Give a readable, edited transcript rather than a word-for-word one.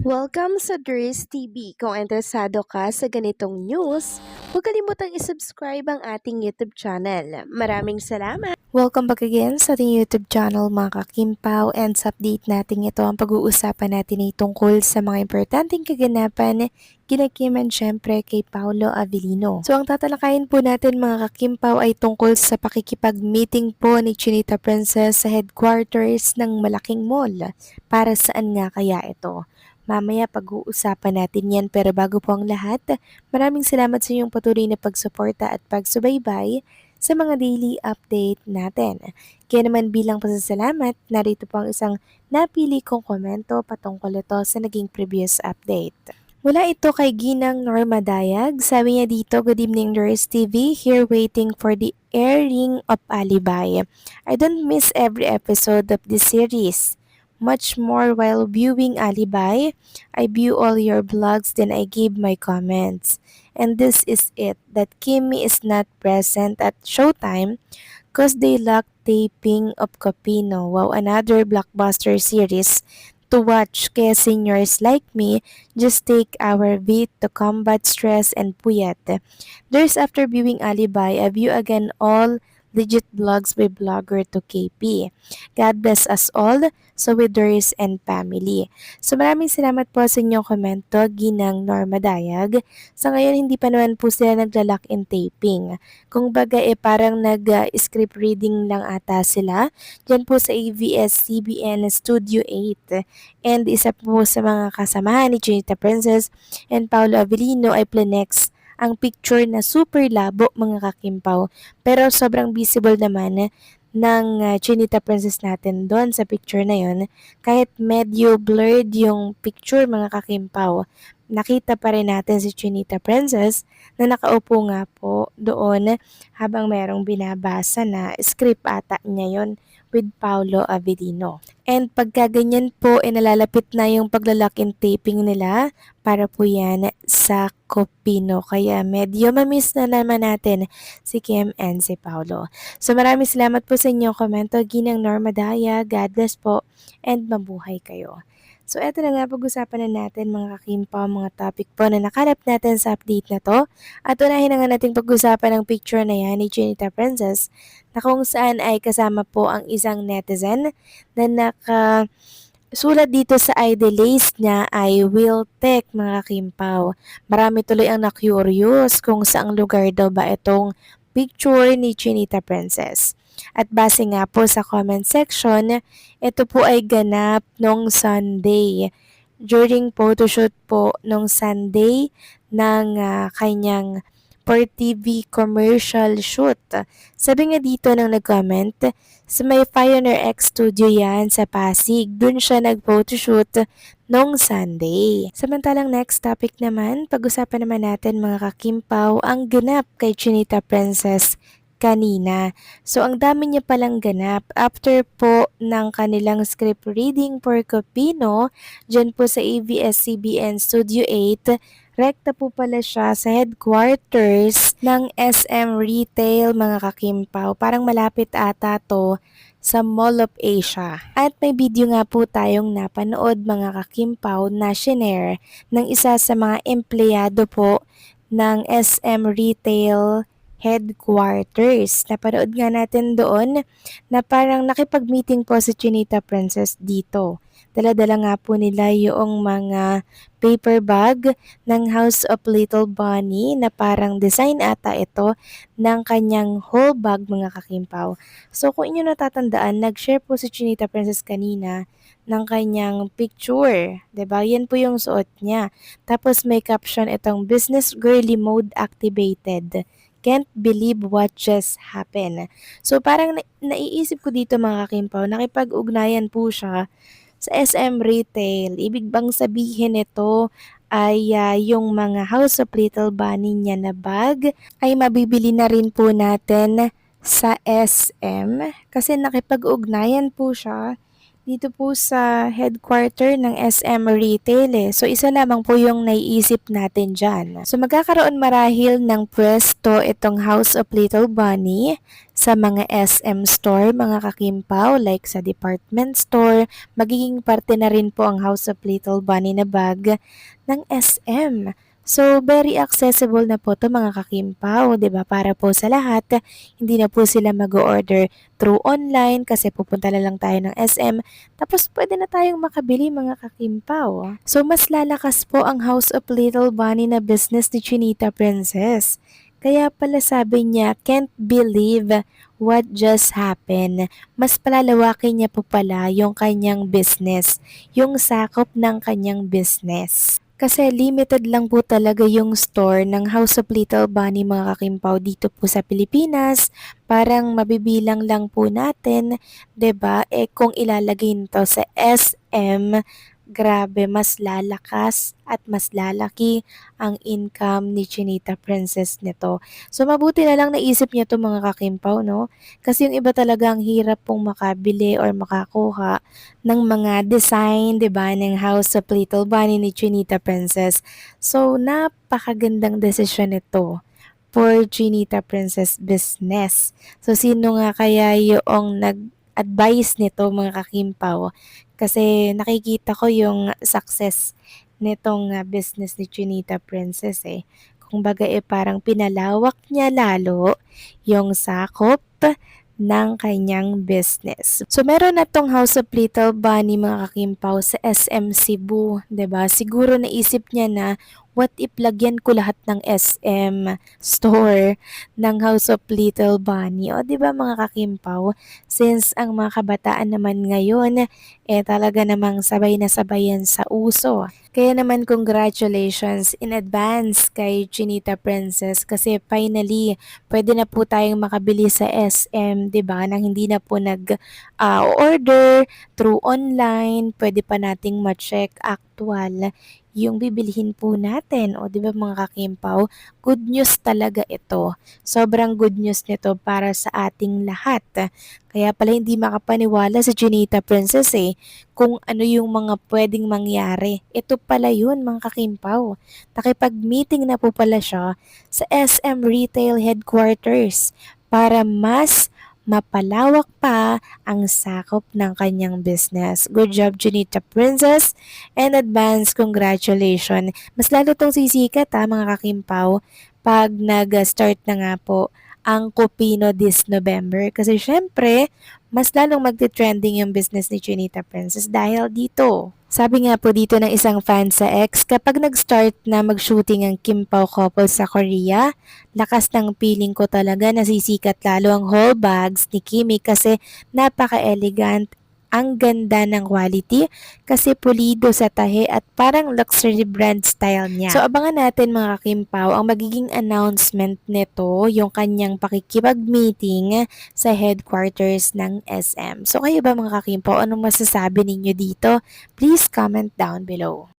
Welcome sa Dries TV. Kung interesado ka sa ganitong news, huwag kalimutang isubscribe ang ating YouTube channel. Maraming salamat! Welcome back again sa ating YouTube channel mga kakimpaw, and sa update natin ito ang pag-uusapan natin ay tungkol sa mga importanteng kaganapan kina Kim and syempre kay Paolo Avellino. So ang tatalakayin po natin mga kakimpaw ay tungkol sa pakikipag-meeting po ni Chinita Princess sa headquarters ng malaking mall. Para saan nga kaya ito? Mamaya pag-uusapan natin yan, pero bago po ang lahat, maraming salamat sa inyong patuloy na pagsuporta at pagsubaybay sa mga daily update natin. Kaya naman bilang pasasalamat, narito po ang isang napili kong komento patungkol ito sa naging previous update. Mula ito kay Ginang Norma Dayag, sabi niya dito, "Good evening Doris TV, here waiting for the airing of Alibay. I don't miss every episode of this series. Much more while viewing Alibay, I view all your vlogs then I give my comments. And this is it, that Kimmy is not present at Showtime cause they lack taping of Copino. Wow, another blockbuster series to watch, kaya seniors like me just take our beat to combat stress and puyat. There's after viewing Alibay, I view again all legit vlogs by blogger to KP. God bless us all, so with Doris and family." So maraming salamat po sa inyong komento, Ginang Norma Dayag. Sa ngayon, hindi pa naman po sila nagla-lock in taping. Kung baga parang nag-script reading lang ata sila dyan po sa ABS-CBN Studio 8. And isa po sa mga kasamahan ni Chinita Princess and Paolo Avellino ay Plenex ang picture na super labo mga kakimpaw, pero sobrang visible naman ng Chinita Princess natin doon sa picture na yon. Kahit medyo blurred yung picture mga kakimpaw, nakita pa rin natin si Chinita Princess na nakaupo nga po doon habang merong binabasa na script ata niya yon with Paolo Avellino. And pagka ganyan po, nalalapit na yung pagla-lock in taping nila para po yan sa Copino. Kaya medyo mamiss na naman natin si Kim and si Paolo. So maraming salamat po sa inyong komento, Ginang Norma Daya. God bless po and mabuhay kayo. So eto na nga, pag-usapan na natin mga kakimpaw, mga topic po na nakalap natin sa update na to. At unahin na nga natin pag-usapan ang picture na yan ni Chinita Princess, na kung saan ay kasama po ang isang netizen na sulat dito sa ID list niya ay Will Tech mga kimpaw. Marami tuloy ang na-curious kung saang lugar daw ba itong picture ni Chinita Princess. At base nga po sa comment section, ito po ay ganap nung Sunday. During photoshoot po nung Sunday ng kanyang per TV commercial shoot. Sabi nga dito ng nag-comment, sa may Pioneer X Studio yan sa Pasig. Doon siya nag-photoshoot nung Sunday. Samantalang next topic naman, pag-usapan naman natin mga kakimpaw ang ganap kay Chinita Princess kanina. So ang dami niya palang ganap after po ng kanilang script reading for Copino dyan po sa ABS-CBN Studio 8. Rekta po pala siya sa headquarters ng SM Retail mga kakimpaw. Parang malapit ata to sa Mall of Asia. At may video nga po tayong napanood mga kakimpaw na shinare ng isa sa mga empleyado po ng SM Retail headquarters. Napanood nga natin doon na parang nakipag-meeting po si Chinita Princess dito. Dala-dala nga po nila yung mga paper bag ng House of Little Bunny na parang design ata ito ng kanyang whole bag mga kakimpaw. So kung inyo natatandaan, nag-share po si Chinita Princess kanina ng kanyang picture. 'Di ba? Yan po yung suot niya. Tapos may caption itong business girly mode activated. Can't believe what just happened. So parang naiisip ko dito mga kakimpaw, nakipag-ugnayan po siya sa SM Retail. Ibig bang sabihin nito ay yung mga House of Little Bunny niya na bag ay mabibili na rin po natin sa SM kasi nakipag-ugnayan po siya dito po sa headquarter ng SM Retail eh. So isa lamang po yung naiisip natin dyan. So magkakaroon marahil ng pwesto itong House of Little Bunny sa mga SM store, mga kakimpaw, like sa department store. Magiging parte na rin po ang House of Little Bunny na bag ng SM. So, very accessible na po to mga kakimpaw, 'di ba? Para po sa lahat, hindi na po sila mag-order through online kasi pupunta na lang tayo ng SM. Tapos pwede na tayong makabili mga kakimpaw. So, mas lalakas po ang House of Little Bunny na business ni Chinita Princess. Kaya pala sabi niya, can't believe what just happened. Mas palalawakin niya po pala yung kanyang business, yung sakop ng kanyang business. Kasi limited lang po talaga yung store ng House of Little Bunny mga kakimpaw dito po sa Pilipinas. Parang mabibilang lang po natin, 'di ba? Eh kung ilalagay nito sa SM, grabe mas lalakas at mas lalaki ang income ni Chinita Princess nito. So mabuti na lang naisip niya 'to mga kakimpaw, no? Kasi yung iba talaga ang hirap pong makabili or makakuha ng mga design, 'di ba, ng House of Little Bunny ni Chinita Princess. So napakagandang desisyon nito for Chinita Princess business. So sino nga kaya yung nag-advise nito mga kakimpaw? Kasi nakikita ko yung success nitong business ni Chinita Princess eh. Kung baga eh parang pinalawak niya lalo yung sakop ng kanyang business. So meron na tong House of Little Bunny mga kakimpaw sa SM Cebu, 'di ba? Siguro naisip niya na what if lagyan ko lahat ng SM store ng House of Little Bunny. O 'di ba mga kakimpaw, since ang mga kabataan naman ngayon eh talaga namang sabay na sabay yan sa uso. Kaya naman congratulations in advance kay Chinita Princess kasi finally pwede na po tayong makabili sa SM, 'di ba? Nang hindi na po order through online, pwede pa nating ma-check actual yung bibilihin po natin. O 'di ba mga kakimpaw, good news talaga ito. Sobrang good news nito para sa ating lahat. Kaya pala hindi makapaniwala si Chinita Princess eh kung ano yung mga pwedeng mangyari. Ito pala yun mga kakimpaw. Nakipag-meeting na po pala siya sa SM Retail Headquarters para mas mapalawak pa ang sakop ng kanyang business. Good job, Junita Princess, and advance congratulations. Mas lalo tong sisikat mga kakimpaw pag nag-start na nga po ang Cupino this November. Kasi syempre, mas lalong magte-trending yung business ni Junita Princess dahil dito. Sabi nga po dito ng isang fan sa X, kapag nag-start na mag-shooting ang Kim Pao couple sa Korea, lakas ng feeling ko talaga nasisikat lalo ang whole bags ni Kimi kasi napaka-elegant, ang ganda ng quality kasi pulido sa tahe at parang luxury brand style niya. So abangan natin mga Kimpaw ang magiging announcement nito, yung kanyang pakikipag-meeting sa headquarters ng SM. So kayo ba mga Kimpaw, anong masasabi ninyo dito? Please comment down below.